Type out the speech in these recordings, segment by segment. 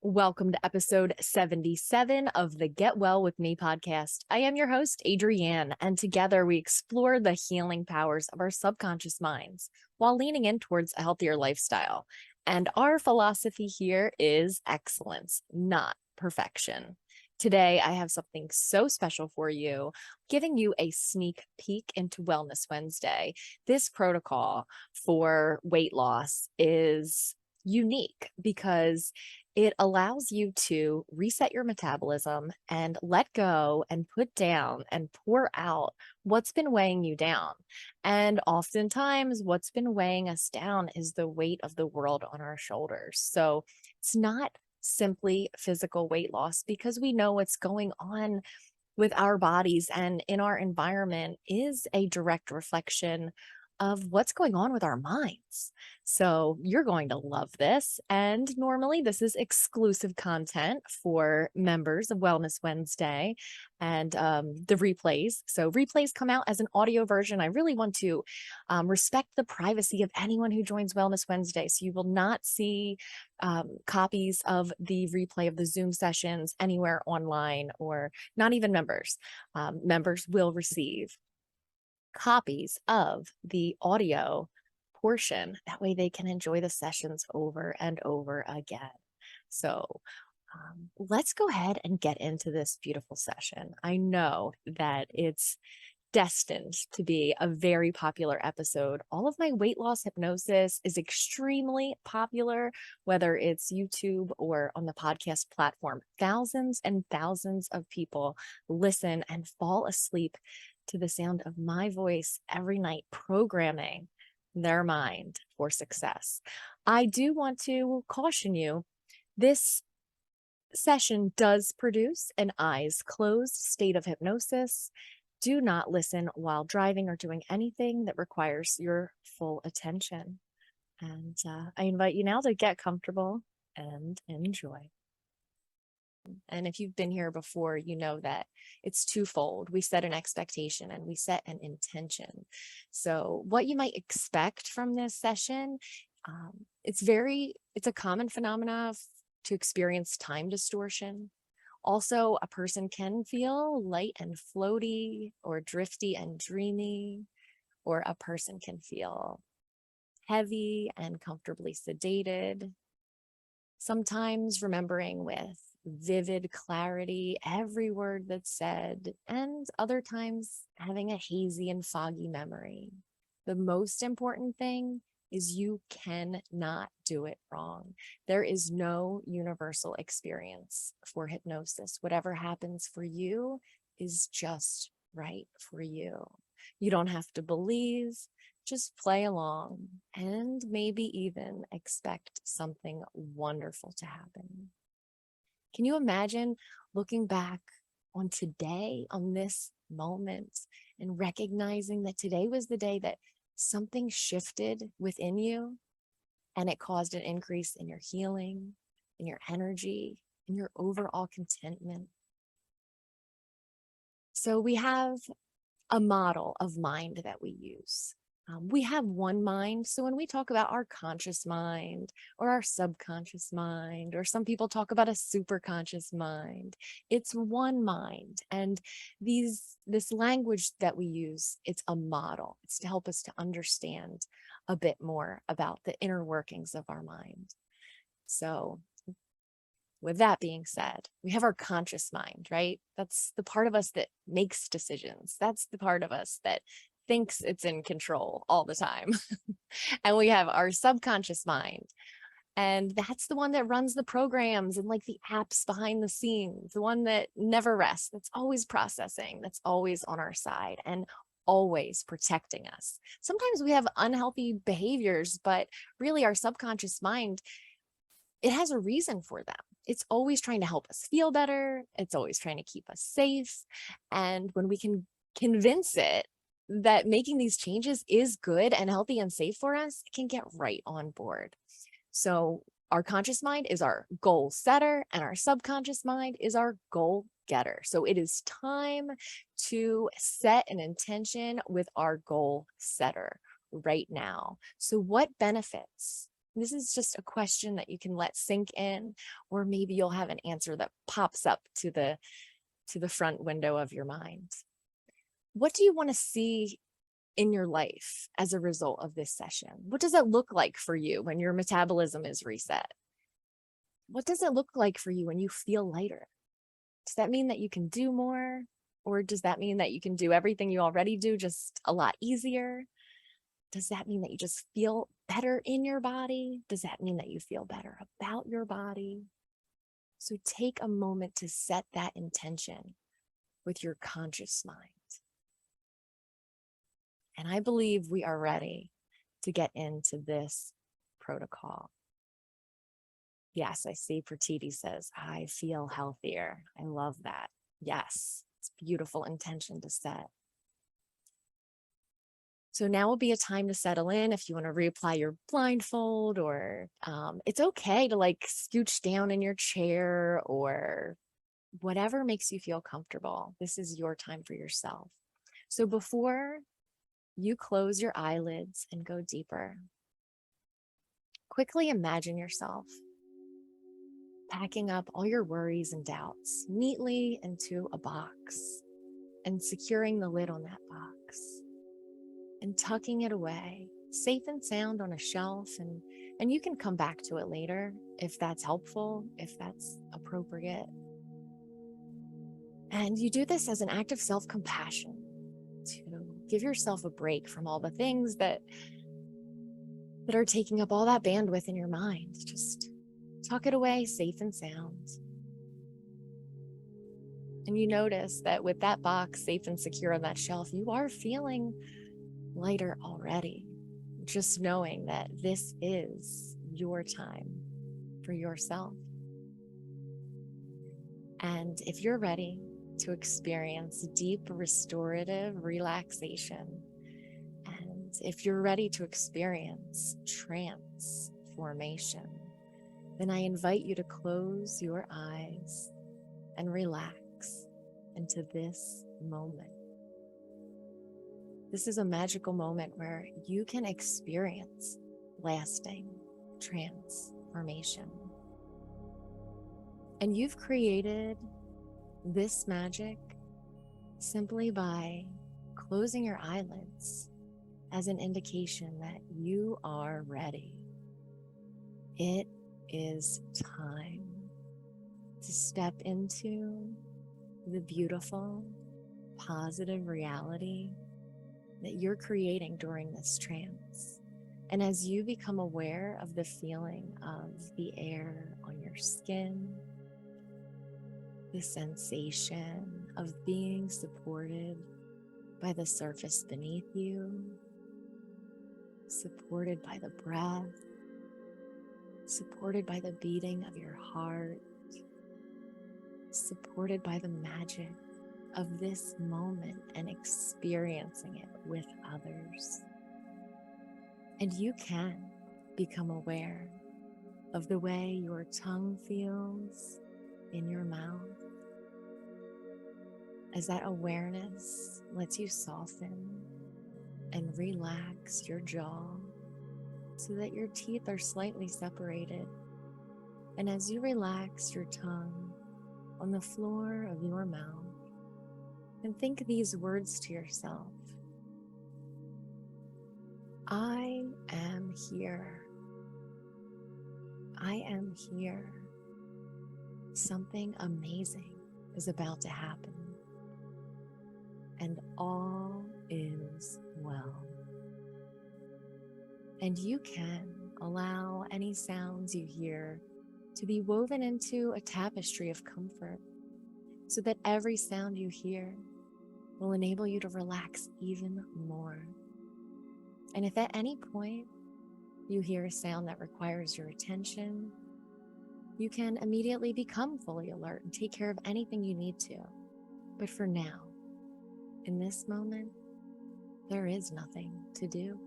Welcome to episode 77 of the Get Well With Me podcast. I am your host, Adrienne, and together we explore the healing powers of our subconscious minds while leaning in towards a healthier lifestyle. And our philosophy here is excellence, not perfection. Today, I have something so special for you, giving you a sneak peek into Wellness Wednesday. This protocol for weight loss is unique because it allows you to reset your metabolism and let go and put down and pour out what's been weighing you down. And oftentimes, what's been weighing us down is the weight of the world on our shoulders. So it's not simply physical weight loss because we know what's going on with our bodies and in our environment is a direct reflection of what's going on with our minds. So you're going to love this. And normally this is exclusive content for members of Wellness Wednesday and the replays. So replays come out as an audio version. I really want to respect the privacy of anyone who joins Wellness Wednesday. So you will not see copies of the replay of the Zoom sessions anywhere online, or not even members. Members will receive copies of the audio portion. That way they can enjoy the sessions over and over again. So let's go ahead and get into this beautiful session. I know that it's destined to be a very popular episode. All of my weight loss hypnosis is extremely popular, whether it's YouTube or on the podcast platform. Thousands and thousands of people listen and fall asleep to the sound of my voice every night, programming their mind for success. I do want to caution you, this session does produce an eyes closed state of hypnosis. Do not listen while driving or doing anything that requires your full attention. And I invite you now to get comfortable and enjoy. And if you've been here before, you know that it's twofold. We set an expectation and we set an intention. So what you might expect from this session, it's a common phenomena to experience time distortion. Also, a person can feel light and floaty or drifty and dreamy, or a person can feel heavy and comfortably sedated. Sometimes remembering with vivid clarity every word that's said, and other times having a hazy and foggy memory. The most important thing is you cannot do it wrong. There is no universal experience for hypnosis. Whatever happens for you is just right for you. You don't have to believe, just play along and maybe even expect something wonderful to happen. Can you imagine looking back on today, on this moment, and recognizing that today was the day that something shifted within you and it caused an increase in your healing, in your energy, in your overall contentment? So we have a model of mind that we use. We have one mind. So when we talk about our conscious mind or our subconscious mind, or some people talk about a superconscious mind, it's one mind. And this language that we use, it's a model. It's to help us to understand a bit more about the inner workings of our mind. So with that being said, we have our conscious mind, right? That's the part of us that makes decisions. That's the part of us that thinks it's in control all the time. And we have our subconscious mind. And that's the one that runs the programs and like the apps behind the scenes, the one that never rests, that's always processing, that's always on our side and always protecting us. Sometimes we have unhealthy behaviors, but really our subconscious mind, it has a reason for them. It's always trying to help us feel better. It's always trying to keep us safe. And when we can convince it that making these changes is good and healthy and safe for us, it can get right on board. So our conscious mind is our goal setter and our subconscious mind is our goal getter. So it is time to set an intention with our goal setter right now. So what benefits This is just a question that you can let sink in, or maybe you'll have an answer that pops up to the front window of your mind. What do you want to see in your life as a result of this session? What does it look like for you when your metabolism is reset? What does it look like for you when you feel lighter? Does that mean that you can do more? Or does that mean that you can do everything you already do just a lot easier? Does that mean that you just feel better in your body? Does that mean that you feel better about your body? So take a moment to set that intention with your conscious mind. And I believe we are ready to get into this protocol. Yes, I see Pratiti says, I feel healthier. I love that. Yes, it's a beautiful intention to set. So now will be a time to settle in. If you want to reapply your blindfold, or it's okay to like scooch down in your chair or whatever makes you feel comfortable. This is your time for yourself. So before you close your eyelids and go deeper, quickly imagine yourself packing up all your worries and doubts neatly into a box and securing the lid on that box and tucking it away safe and sound on a shelf. And you can come back to it later if that's helpful, if that's appropriate. And you do this as an act of self-compassion to give yourself a break from all the things that are taking up all that bandwidth in your mind. Just tuck it away safe and sound. And you notice that with that box safe and secure on that shelf, you are feeling lighter already. Just knowing that this is your time for yourself. And if you're ready to experience deep restorative relaxation, and if you're ready to experience transformation, then I invite you to close your eyes and relax into this moment. This is a magical moment where you can experience lasting transformation. And you've created this magic simply by closing your eyelids as an indication that you are ready. It is time to step into the beautiful, positive reality that you're creating during this trance. And as you become aware of the feeling of the air on your skin, the sensation of being supported by the surface beneath you, supported by the breath, supported by the beating of your heart, supported by the magic of this moment and experiencing it with others. And you can become aware of the way your tongue feels in your mouth, as that awareness lets you soften and relax your jaw so that your teeth are slightly separated. And as you relax your tongue on the floor of your mouth, and think these words to yourself: I am here. I am here. Something amazing is about to happen, and all is well. And you can allow any sounds you hear to be woven into a tapestry of comfort, so that every sound you hear will enable you to relax even more. And if at any point you hear a sound that requires your attention, you can immediately become fully alert and take care of anything you need to. But for now, in this moment, there is nothing to do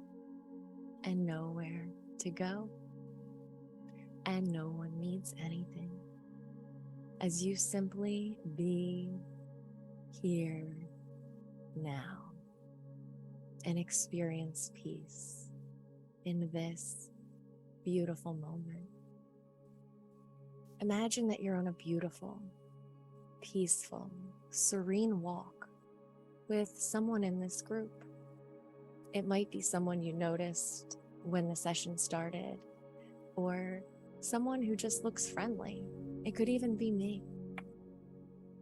and nowhere to go, and no one needs anything, as you simply be here now and experience peace in this beautiful moment. Imagine that you're on a beautiful, peaceful, serene walk with someone in this group. It might be someone you noticed when the session started, or someone who just looks friendly. It could even be me.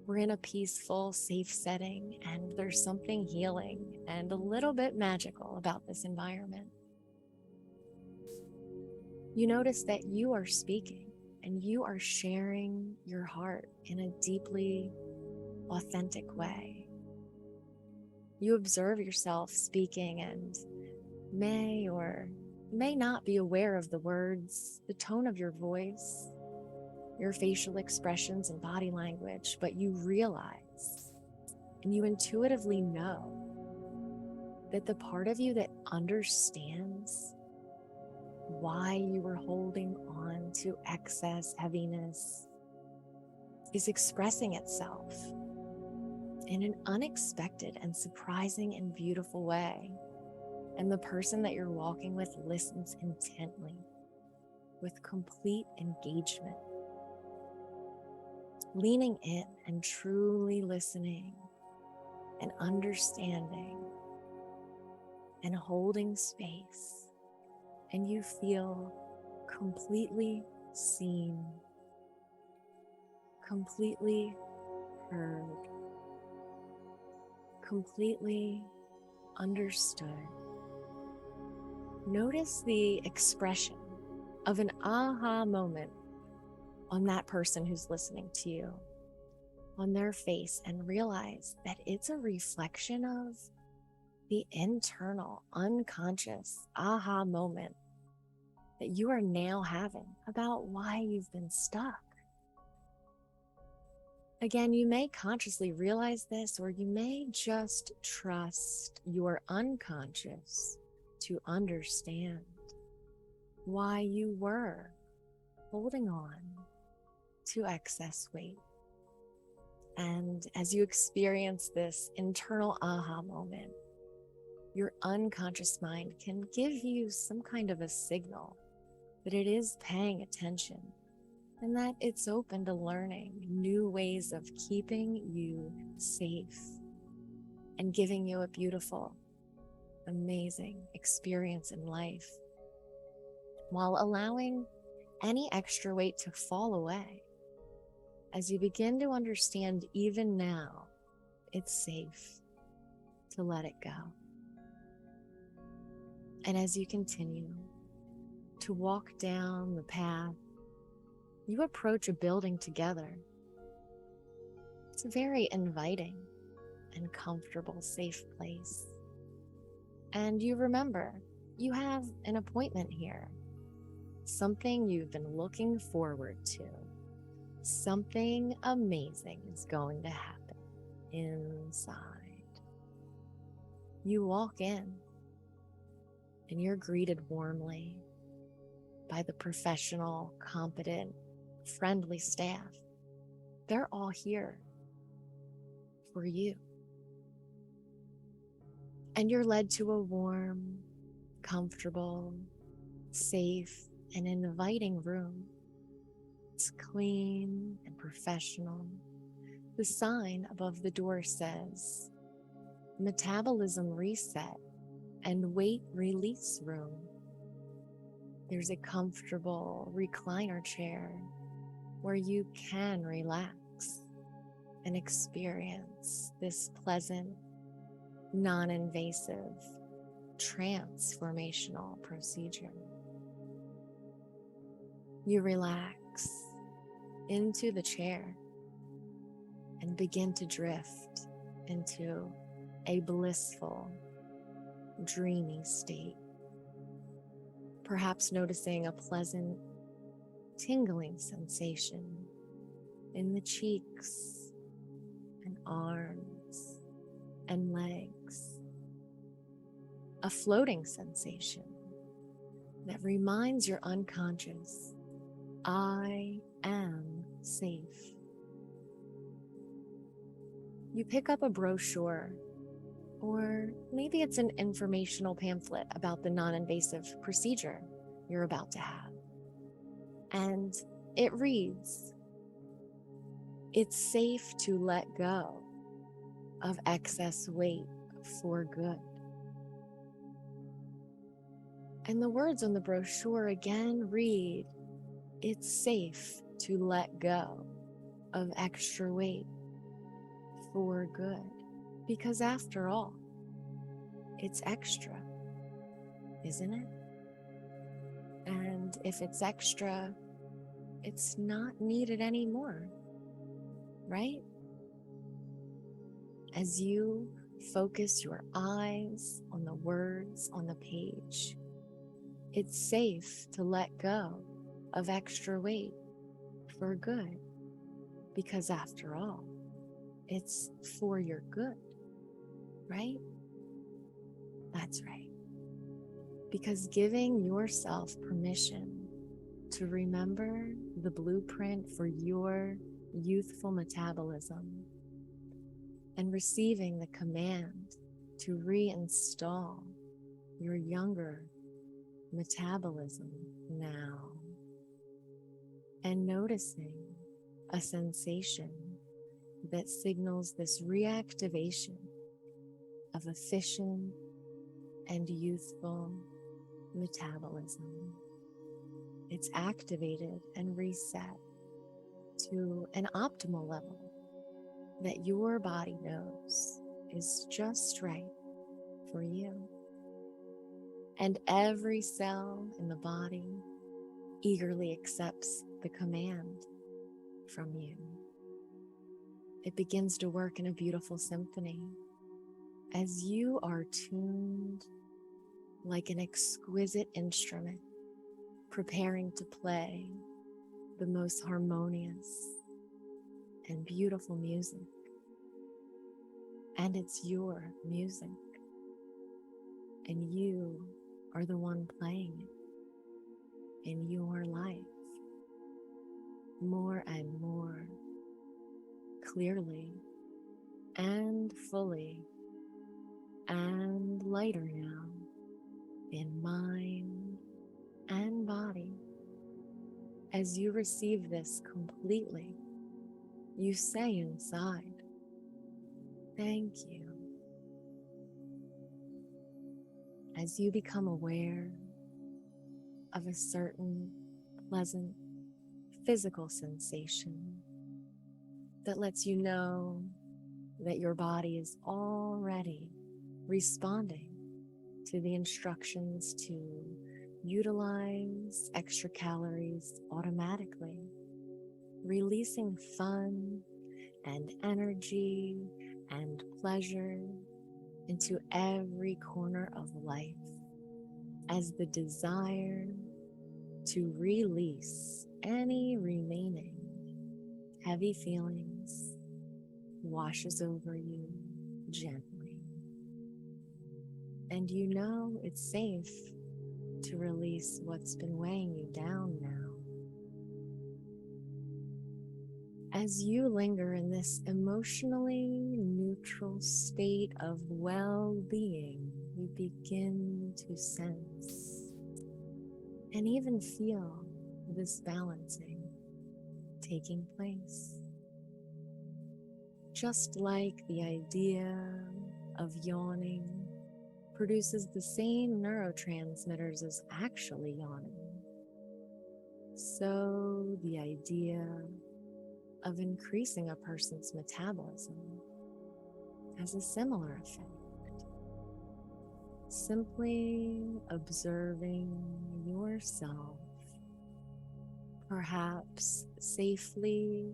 We're in a peaceful, safe setting, and there's something healing and a little bit magical about this environment. You notice that you are speaking and you are sharing your heart in a deeply authentic way. You observe yourself speaking and may or may not be aware of the words, the tone of your voice, your facial expressions and body language, but you realize and you intuitively know that the part of you that understands why you were holding on to excess heaviness is expressing itself in an unexpected and surprising and beautiful way. And the person that you're walking with listens intently, with complete engagement, leaning in and truly listening and understanding and holding space. And you feel completely seen, completely heard, completely understood. Notice the expression of an aha moment on that person who's listening to you, on their face, and realize that it's a reflection of the internal, unconscious aha moment that you are now having about why you've been stuck. Again, you may consciously realize this, or you may just trust your unconscious to understand why you were holding on to excess weight. And as you experience this internal aha moment, your unconscious mind can give you some kind of a signal that it is paying attention and that it's open to learning new ways of keeping you safe and giving you a beautiful, amazing experience in life, while allowing any extra weight to fall away. As you begin to understand, even now, it's safe to let it go. And as you continue to walk down the path, you approach a building together. It's a very inviting and comfortable, safe place. And you remember, you have an appointment here, something you've been looking forward to. Something amazing is going to happen inside. You walk in and you're greeted warmly by the professional, competent, friendly staff. They're all here for you. And you're led to a warm, comfortable, safe, and inviting room. It's clean and professional. The sign above the door says, Metabolism Reset and Weight Release Room. There's a comfortable recliner chair where you can relax and experience this pleasant, non-invasive, transformational procedure. You relax into the chair and begin to drift into a blissful, dreamy state. Perhaps noticing a pleasant, tingling sensation in the cheeks and arms and legs. A floating sensation that reminds your unconscious, I am safe. You pick up a brochure, or maybe it's an informational pamphlet about the non-invasive procedure, you're about to have. And it reads, it's safe to let go of excess weight for good. And the words on the brochure again read, it's safe to let go of extra weight for good. Because after all, it's extra, isn't it? And if it's extra, it's not needed anymore, right? As you focus your eyes on the words on the page, it's safe to let go of extra weight for good, because after all, it's for your good, right? That's right. Because giving yourself permission to remember the blueprint for your youthful metabolism and receiving the command to reinstall your younger metabolism now, and noticing a sensation that signals this reactivation of efficient and youthful metabolism. It's activated and reset to an optimal level that your body knows is just right for you. And every cell in the body eagerly accepts the command from you. It begins to work in a beautiful symphony as you are tuned like an exquisite instrument, preparing to play the most harmonious and beautiful music. And it's your music, and you are the one playing it in your life more and more clearly and fully and lighter now in mind and body. As you receive this completely, you say inside, thank you. As you become aware of a certain pleasant physical sensation that lets you know that your body is already responding to the instructions to utilize extra calories automatically, releasing fun and energy and pleasure into every corner of life as the desire to release any remaining heavy feelings washes over you gently. And you know it's safe to release what's been weighing you down now. As you linger in this emotionally neutral state of well-being, you begin to sense and even feel this balancing taking place. Just like the idea of yawning produces the same neurotransmitters as actually yawning, so the idea of increasing a person's metabolism has a similar effect. Simply observing yourself, perhaps safely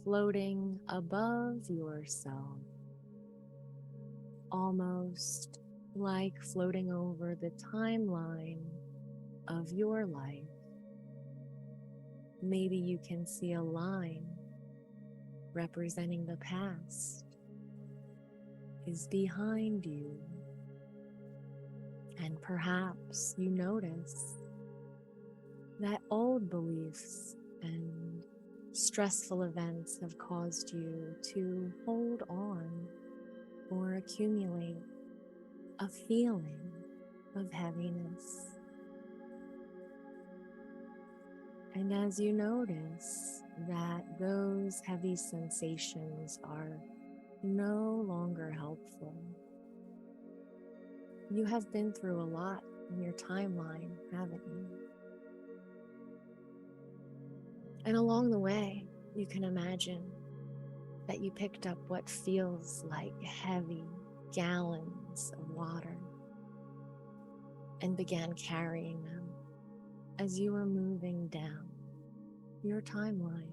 floating above yourself, almost like floating over the timeline of your life. Maybe you can see a line representing the past is behind you, and perhaps you notice that old beliefs and stressful events have caused you to hold on or accumulate a feeling of heaviness. And as you notice that those heavy sensations are no longer helpful, you have been through a lot in your timeline, haven't you? And along the way, you can imagine that you picked up what feels like heavy gallons of water and began carrying them as you were moving down your timeline.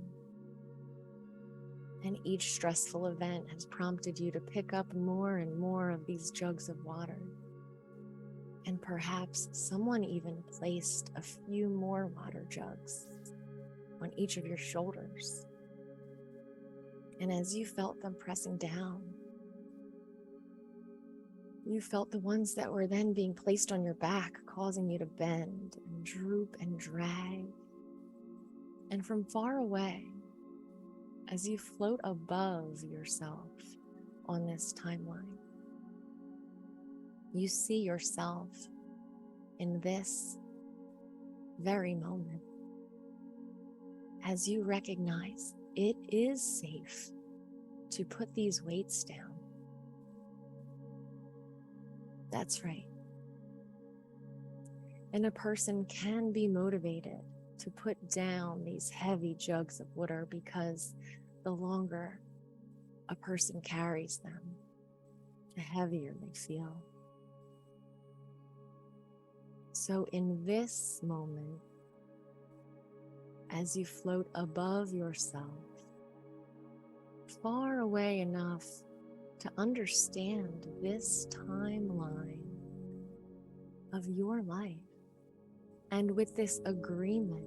And each stressful event has prompted you to pick up more and more of these jugs of water. And perhaps someone even placed a few more water jugs on each of your shoulders. And as you felt them pressing down, you felt the ones that were then being placed on your back, causing you to bend and droop and drag. And from far away, as you float above yourself on this timeline, you see yourself in this very moment as you recognize it is safe to put these weights down. That's right. And a person can be motivated to put down these heavy jugs of water because the longer a person carries them, the heavier they feel. So in this moment, as you float above yourself, far away enough to understand this timeline of your life, and with this agreement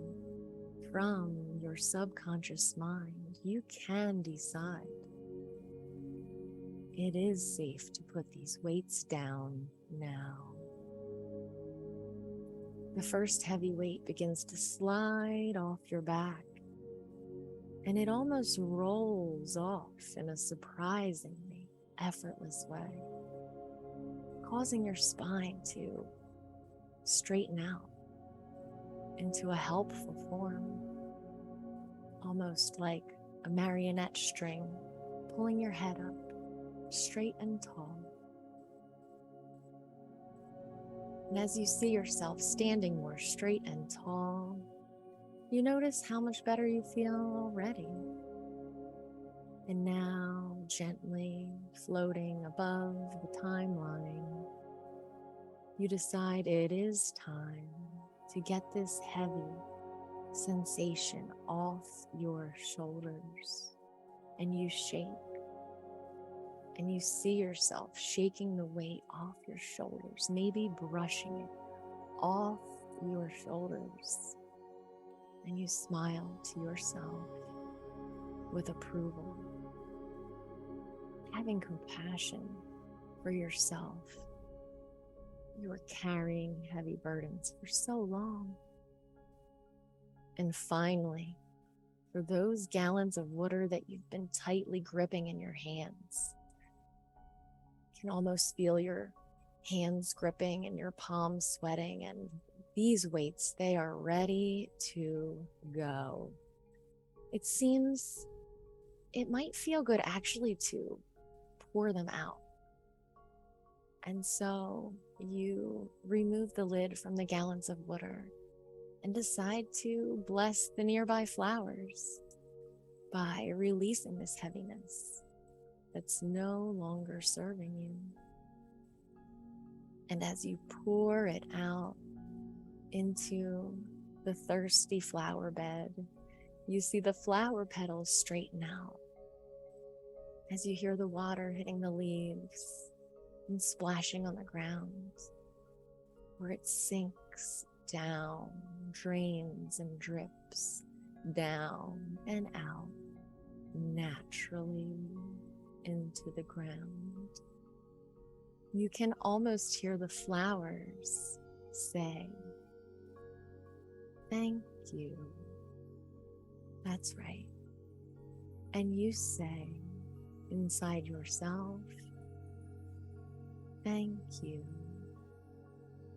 from your subconscious mind, you can decide it is safe to put these weights down now. The first heavy weight begins to slide off your back, and it almost rolls off in a surprisingly effortless way, causing your spine to straighten out into a helpful form, almost like a marionette string, pulling your head up straight and tall. And as you see yourself standing more straight and tall, you notice how much better you feel already. And now, gently floating above the timeline, you decide it is time to get this heavy sensation off your shoulders. And you shake, and you see yourself shaking the weight off your shoulders, maybe brushing it off your shoulders. And you smile to yourself with approval, having compassion for yourself. You were carrying heavy burdens for so long. And finally, for those gallons of water that you've been tightly gripping in your hands, you can almost feel your hands gripping and your palms sweating, and these weights, they are ready to go. It seems it might feel good actually to pour them out. And so you remove the lid from the gallons of water and decide to bless the nearby flowers by releasing this heaviness that's no longer serving you. And as you pour it out into the thirsty flower bed, you see the flower petals straighten out as you hear the water hitting the leaves and splashing on the ground, where it sinks down, drains and drips down and out naturally into the ground. You can almost hear the flowers say, "Thank you." That's right. And you say inside yourself, "Thank you,"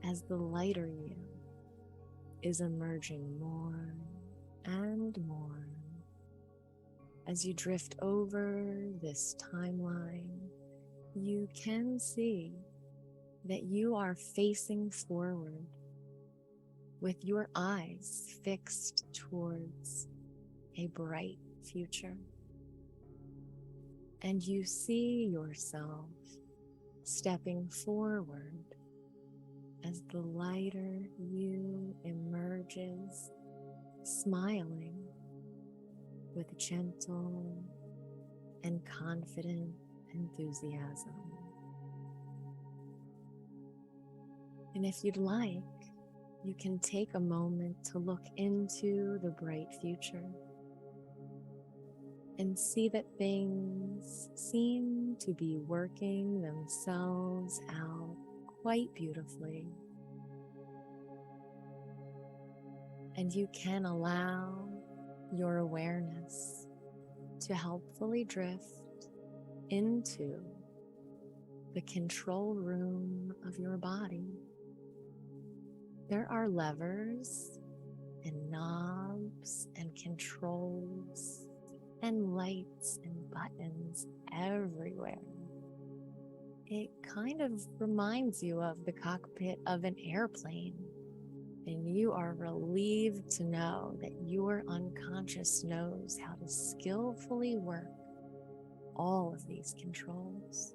as the lighter you is emerging more and more. As you drift over this timeline, you can see that you are facing forward with your eyes fixed towards a bright future. And you see yourself stepping forward as the lighter you emerges, smiling with gentle and confident enthusiasm. And if you'd like, you can take a moment to look into the bright future and see that things seem to be working themselves out quite beautifully. And you can allow your awareness to helpfully drift into the control room of your body. There are levers and knobs and controls and lights and buttons everywhere. It kind of reminds you of the cockpit of an airplane, and you are relieved to know that your unconscious knows how to skillfully work all of these controls.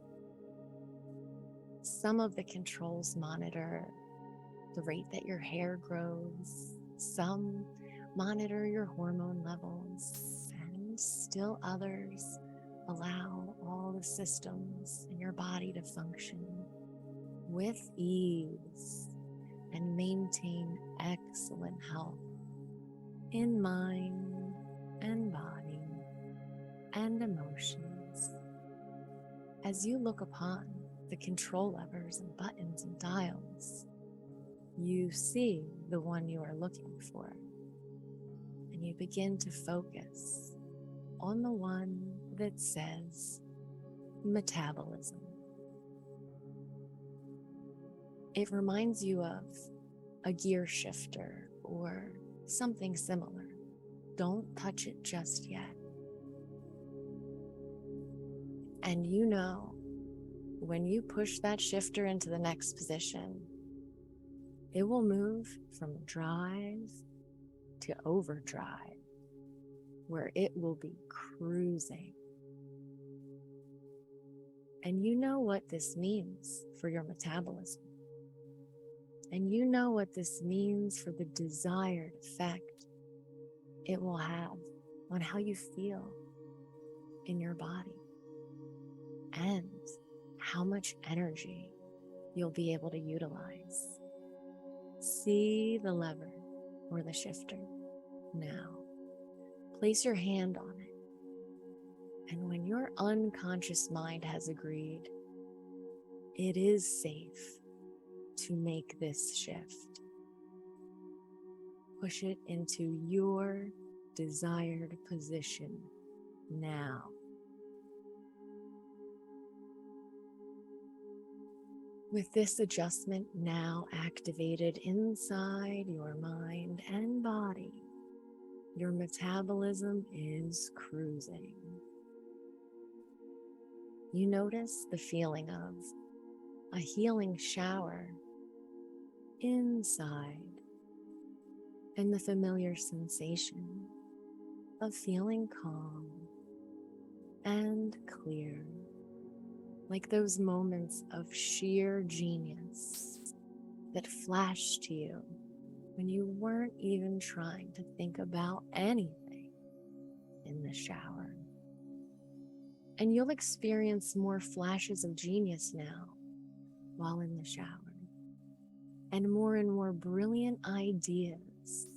Some of the controls monitor the rate that your hair grows, some monitor your hormone levels, and still others allow all the systems in your body to function with ease and maintain excellent health in mind and body and emotions. As you look upon the control levers and buttons and dials, you see the one you are looking for, and you begin to focus on the one that says metabolism. It reminds you of a gear shifter or something similar. Don't touch it just yet. And you know, when you push that shifter into the next position, it will move from drive to overdrive, where it will be cruising. And you know what this means for your metabolism. And you know what this means for the desired effect it will have on how you feel in your body and how much energy you'll be able to utilize. See the lever or the shifter now. Place your hand on it. And when your unconscious mind has agreed, it is safe to make this shift. Push it into your desired position now. With this adjustment now activated inside your mind and body, your metabolism is cruising. You notice the feeling of a healing shower inside and the familiar sensation of feeling calm and clear, like those moments of sheer genius that flashed to you when you weren't even trying to think about anything in the shower. And you'll experience more flashes of genius now while in the shower. And more brilliant ideas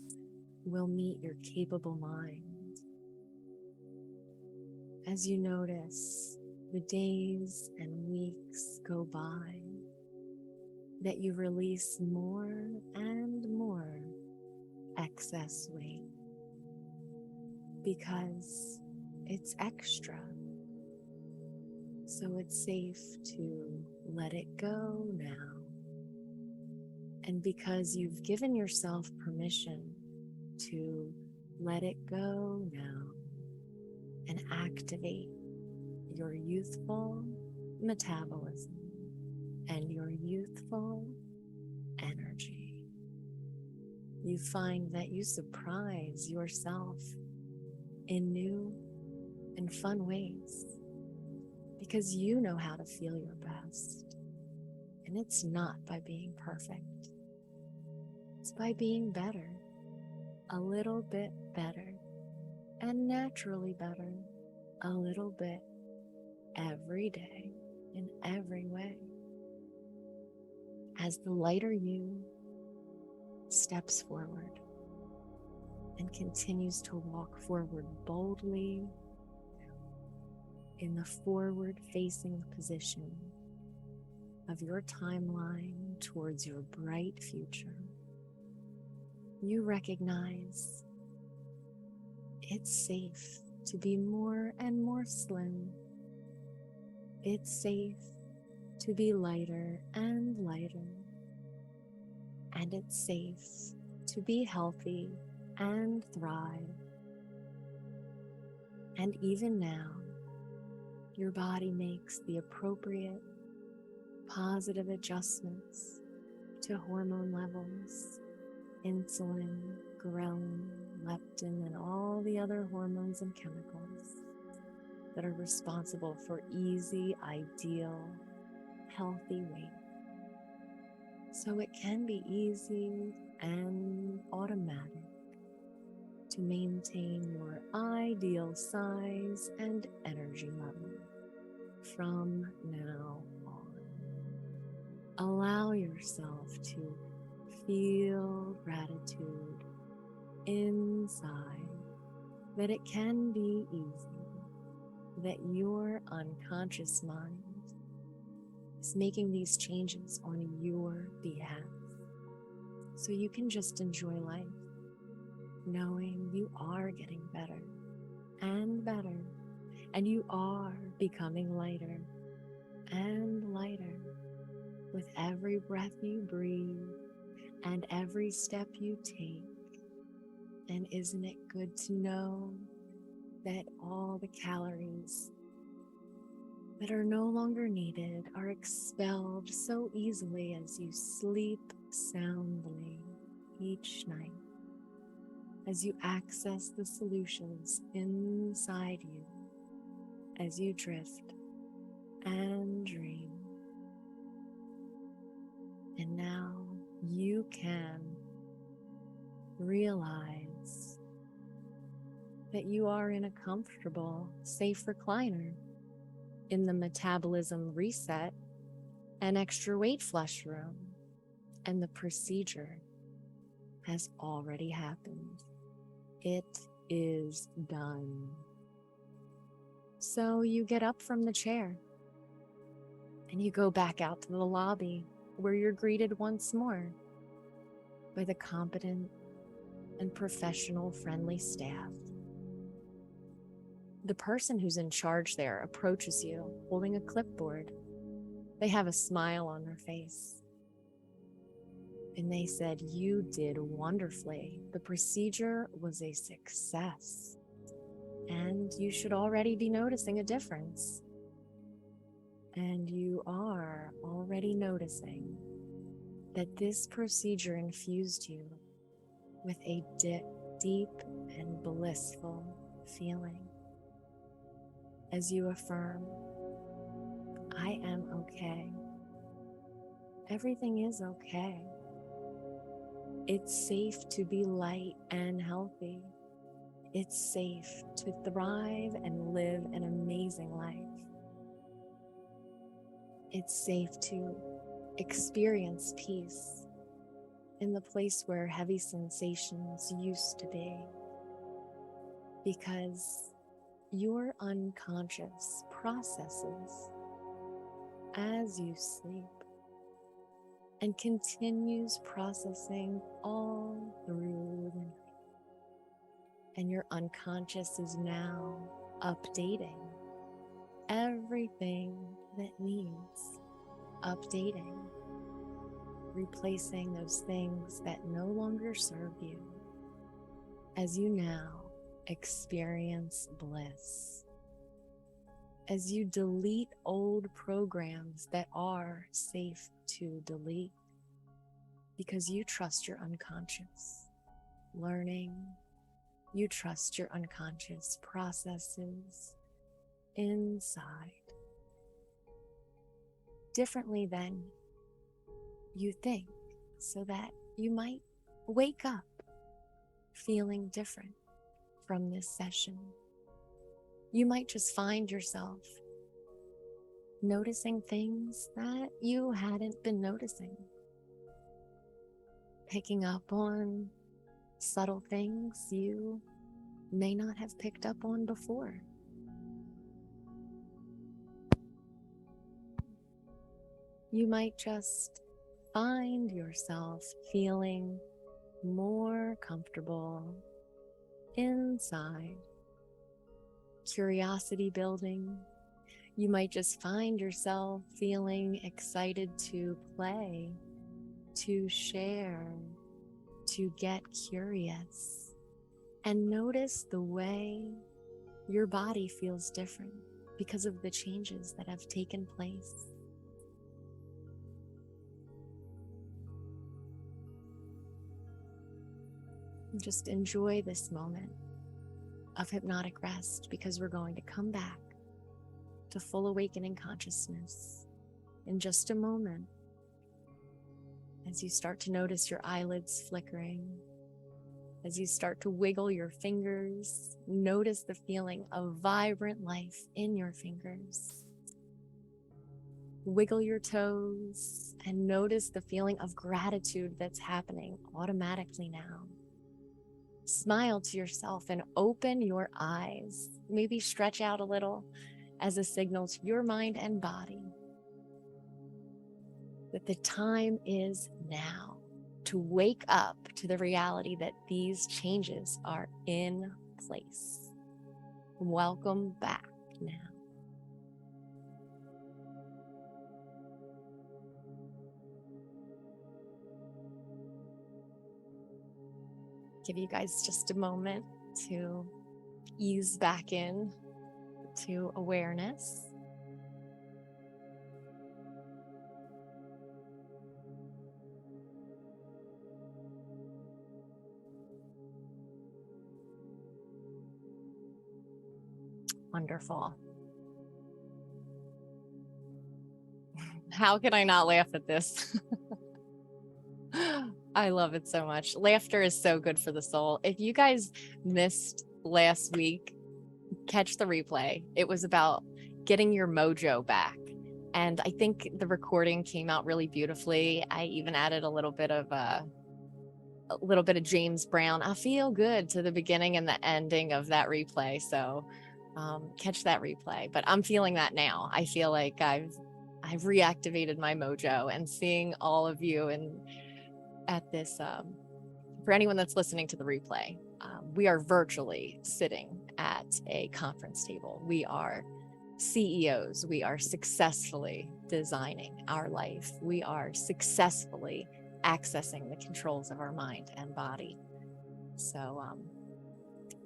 will meet your capable mind. As you notice the days and weeks go by, that you release more and more excess weight because it's extra. So it's safe to let it go now. And because you've given yourself permission to Let it go now and activate your youthful metabolism and your youthful energy. You find that you surprise yourself in new and fun ways because you know how to feel your best. And it's not by being perfect. It's by being better, a little bit better, and naturally better, a little bit every day in every way. As the lighter you steps forward and continues to walk forward boldly in the forward-facing position of your timeline towards your bright future, you recognize it's safe to be more and more slim. It's safe to be lighter and lighter. And it's safe to be healthy and thrive. And even now, your body makes the appropriate positive adjustments to hormone levels, insulin, ghrelin, leptin, and all the other hormones and chemicals that are responsible for easy, ideal, healthy weight. So it can be easy and automatic to maintain your ideal size and energy level from now on. Allow yourself to feel gratitude inside that it can be easy, that your unconscious mind is making these changes on your behalf. So you can just enjoy life, knowing you are getting better and better, and you are becoming lighter and lighter with every breath you breathe and every step you take. And isn't it good to know that all the calories that are no longer needed are expelled so easily as you sleep soundly each night, as you access the solutions inside you, as you drift and dream. And now you can realize that you are in a comfortable, safe recliner in the Metabolism Reset and Extra Weight Flush room, and the procedure has already happened. It is done. So you get up from the chair and you go back out to the lobby, where you're greeted once more by the competent and professional friendly staff. The person who's in charge there approaches you holding a clipboard. They have a smile on their face. And they said, "You did wonderfully. The procedure was a success. And you should already be noticing a difference." And you are already noticing that this procedure infused you with a deep and blissful feeling as you affirm, "I am okay. Everything is okay. It's safe to be light and healthy. It's safe to thrive and live an amazing life. It's safe to experience peace in the place where heavy sensations used to be, because your unconscious processes as you sleep and continues processing all through the night. And your unconscious is now updating everything that needs updating, replacing those things that no longer serve you, as you now experience bliss, as you delete old programs that are safe to delete because you trust your unconscious learning, you trust your unconscious processes inside differently than you think, so that you might wake up feeling different from this session. You might just find yourself noticing things that you hadn't been noticing, picking up on subtle things you may not have picked up on before. You might just find yourself feeling more comfortable inside, curiosity building. You might just find yourself feeling excited to play, to share, to get curious, and notice the way your body feels different because of the changes that have taken place. Just enjoy this moment of hypnotic rest, because we're going to come back to full awakening consciousness in just a moment. As you start to notice your eyelids flickering, as you start to wiggle your fingers, notice the feeling of vibrant life in your fingers. Wiggle your toes and notice the feeling of gratitude that's happening automatically now. Smile to yourself and open your eyes. Maybe stretch out a little as a signal to your mind and body that the time is now to wake up to the reality that these changes are in place. Welcome back now. Give you guys just a moment to ease back in to awareness. Wonderful. How can I not laugh at this? I love it so much. Laughter is so good for the soul. If you guys missed last week, catch the replay. It was about getting your mojo back. And I think the recording came out really beautifully. I even added a little bit of James Brown, I feel good, to the beginning and the ending of that replay. So catch that replay. But I'm feeling that now. I feel like I've reactivated my mojo, and seeing all of you and at this, for anyone that's listening to the replay, we are virtually sitting at a conference table. We are CEOs. We are successfully designing our life. We are successfully accessing the controls of our mind and body. So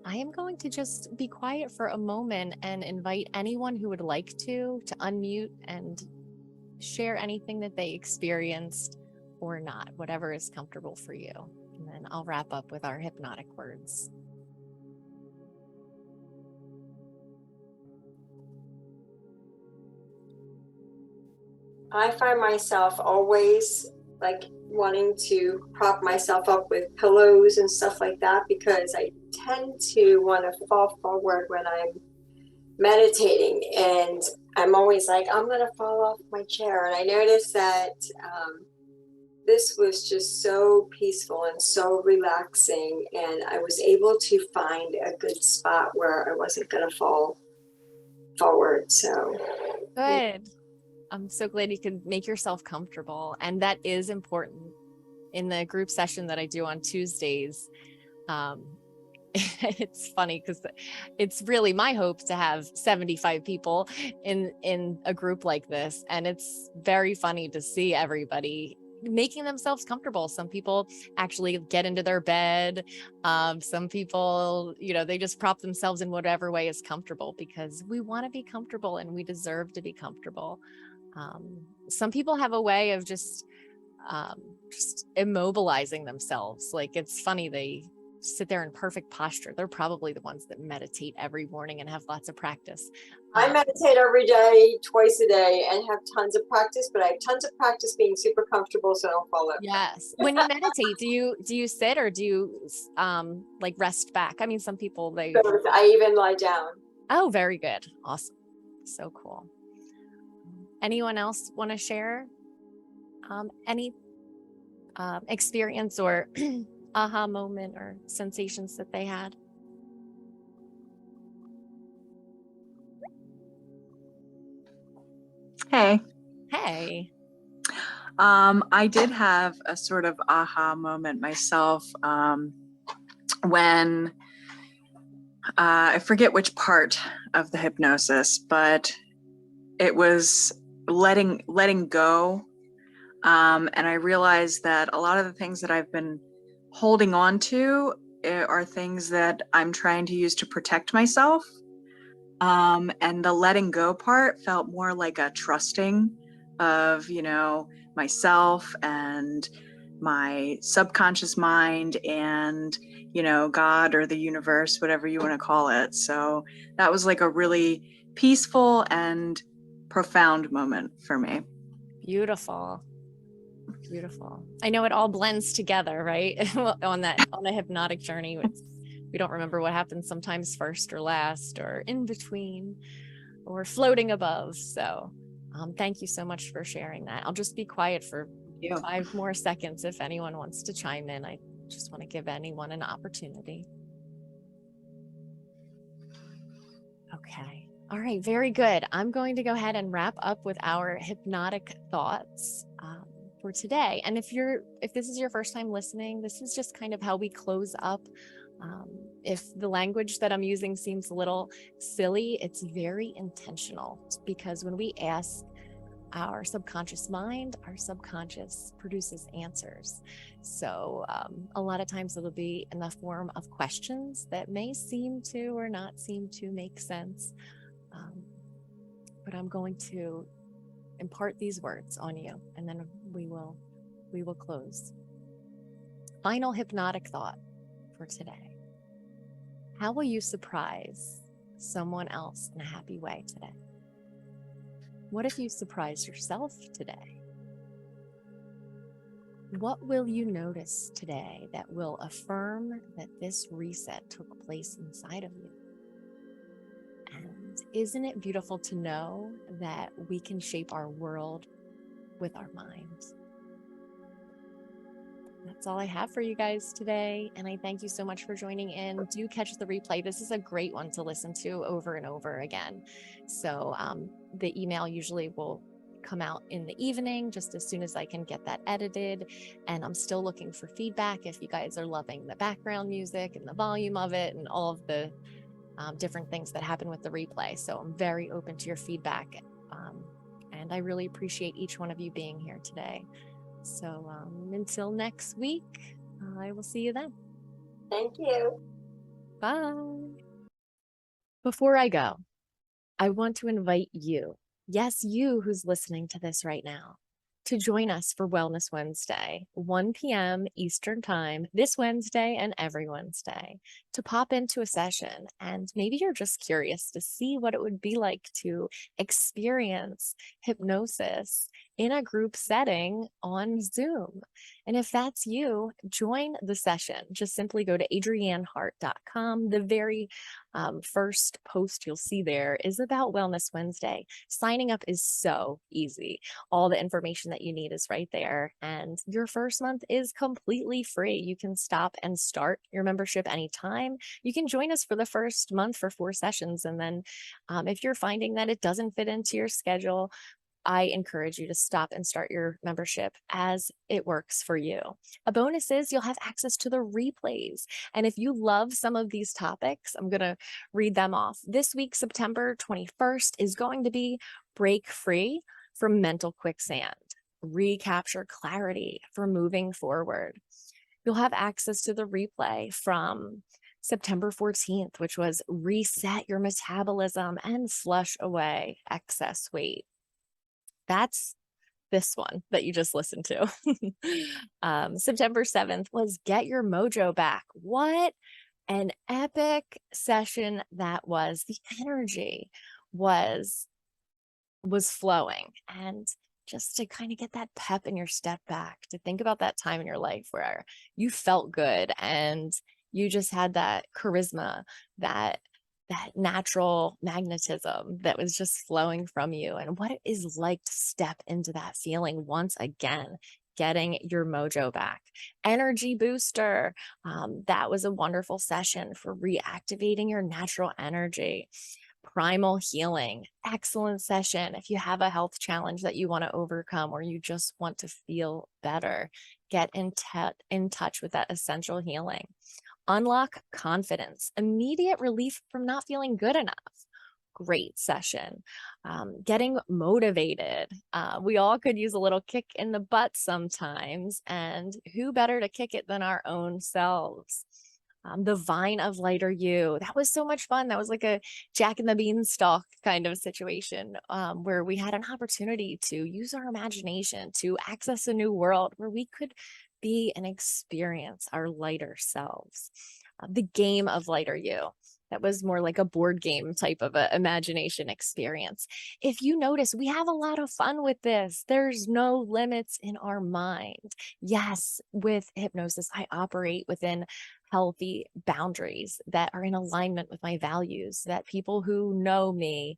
I am going to just be quiet for a moment and invite anyone who would like to unmute and share anything that they experienced or not, whatever is comfortable for you. And then I'll wrap up with our hypnotic words. I find myself always like wanting to prop myself up with pillows and stuff like that, because I tend to want to fall forward when I'm meditating, and I'm always like, I'm going to fall off my chair. And I noticed that this was just so peaceful and so relaxing, and I was able to find a good spot where I wasn't going to fall forward. So good. I'm so glad you could make yourself comfortable. And that is important. In the group session that I do on Tuesdays, it's funny because it's really my hope to have 75 people in a group like this. And it's very funny to see everybody making themselves comfortable. Some people actually get into their bed. Some people, they just prop themselves in whatever way is comfortable, because we want to be comfortable and we deserve to be comfortable. Some people have a way of just immobilizing themselves. Like, it's funny, they sit there in perfect posture. They're probably the ones that meditate every morning and have lots of practice. I meditate every day, twice a day, and have tons of practice, but I have tons of practice being super comfortable so I don't fall over. Yes. When you meditate, do you sit, or do you like rest back? I mean, some people, I even lie down. Oh, very good. Awesome. So cool. Anyone else want to share any experience or aha moment or sensations that they had? Hey. I did have a sort of aha moment myself when I forget which part of the hypnosis, but it was letting go. And I realized that a lot of the things that I've been holding on to are things that I'm trying to use to protect myself. And the letting go part felt more like a trusting of, myself and my subconscious mind and, God or the universe, whatever you want to call it. So that was like a really peaceful and profound moment for me. Beautiful. Beautiful. I know it all blends together, right? on a hypnotic journey. We don't remember what happens sometimes first or last or in between or floating above. So thank you so much for sharing that. I'll just be quiet for 5 more seconds if anyone wants to chime in. I just want to give anyone an opportunity. Okay. All right. Very good. I'm going to go ahead and wrap up with our hypnotic thoughts for today. And if this is your first time listening, this is just kind of how we close up. If the language that I'm using seems a little silly, it's very intentional, because when we ask our subconscious mind, our subconscious produces answers. So a lot of times it'll be in the form of questions that may seem to or not seem to make sense. But I'm going to impart these words on you, and then we will close. Final hypnotic thought for today. How will you surprise someone else in a happy way today? What if you surprise yourself today? What will you notice today that will affirm that this reset took place inside of you? And isn't it beautiful to know that we can shape our world with our minds? That's all I have for you guys today. And I thank you so much for joining in. Do catch the replay. This is a great one to listen to over and over again. So the email usually will come out in the evening, just as soon as I can get that edited. And I'm still looking for feedback if you guys are loving the background music and the volume of it and all of the different things that happen with the replay. So I'm very open to your feedback. And I really appreciate each one of you being here today. So until next week, I will see you then. Thank you. Bye. Before I go, I want to invite you, yes, you who's listening to this right now, to join us for Wellness Wednesday, 1 p.m. Eastern Time, this Wednesday and every Wednesday, to pop into a session. And maybe you're just curious to see what it would be like to experience hypnosis in a group setting on Zoom. And if that's you, join the session. Just simply go to adriannehart.com. The very first post you'll see there is about Wellness Wednesday. Signing up is so easy. All the information that you need is right there. And your first month is completely free. You can stop and start your membership anytime. You can join us for the first month for 4 sessions. And then if you're finding that it doesn't fit into your schedule, I encourage you to stop and start your membership as it works for you. A bonus is you'll have access to the replays. And if you love some of these topics, I'm going to read them off. This week, September 21st, is going to be Break Free from Mental Quicksand. recapture clarity for moving forward. You'll have access to the replay from September 14th, which was reset your metabolism and flush away excess weight. That's this one that you just listened to. September 7th was get your mojo back. What an epic session that was. The energy was flowing, and just to kind of get that pep in your step back, to think about that time in your life where you felt good and you just had that charisma, that natural magnetism that was just flowing from you, and what it is like to step into that feeling once again, getting your mojo back. Energy booster. That was a wonderful session for reactivating your natural energy. Primal healing, excellent session. If you have a health challenge that you want to overcome, or you just want to feel better, get in touch with that essential healing. Unlock confidence, immediate relief from not feeling good enough. Great session. Getting motivated. We all could use a little kick in the butt sometimes, and who better to kick it than our own selves? The Vine of Lighter You. That was so much fun. That was like a Jack and the Beanstalk kind of situation, where we had an opportunity to use our imagination to access a new world where we could be and experience our lighter selves. The Game of Lighter You. That was more like a board game type of a imagination experience. If you notice, we have a lot of fun with this. There's no limits in our mind. Yes, with hypnosis, I operate within healthy boundaries that are in alignment with my values, that people who know me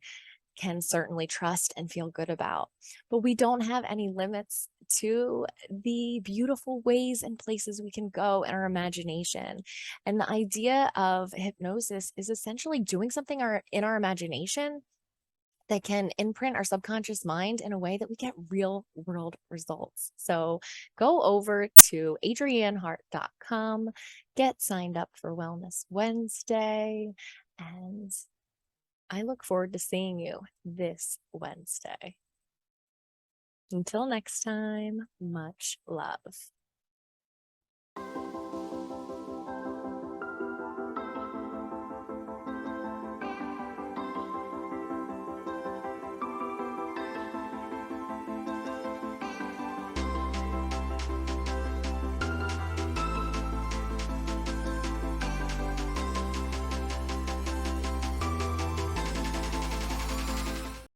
can certainly trust and feel good about. But we don't have any limits to the beautiful ways and places we can go in our imagination. And the idea of hypnosis is essentially doing something in our imagination that can imprint our subconscious mind in a way that we get real world results. So go over to adriennehart.com, get signed up for Wellness Wednesday, and I look forward to seeing you this Wednesday. Until next time, much love.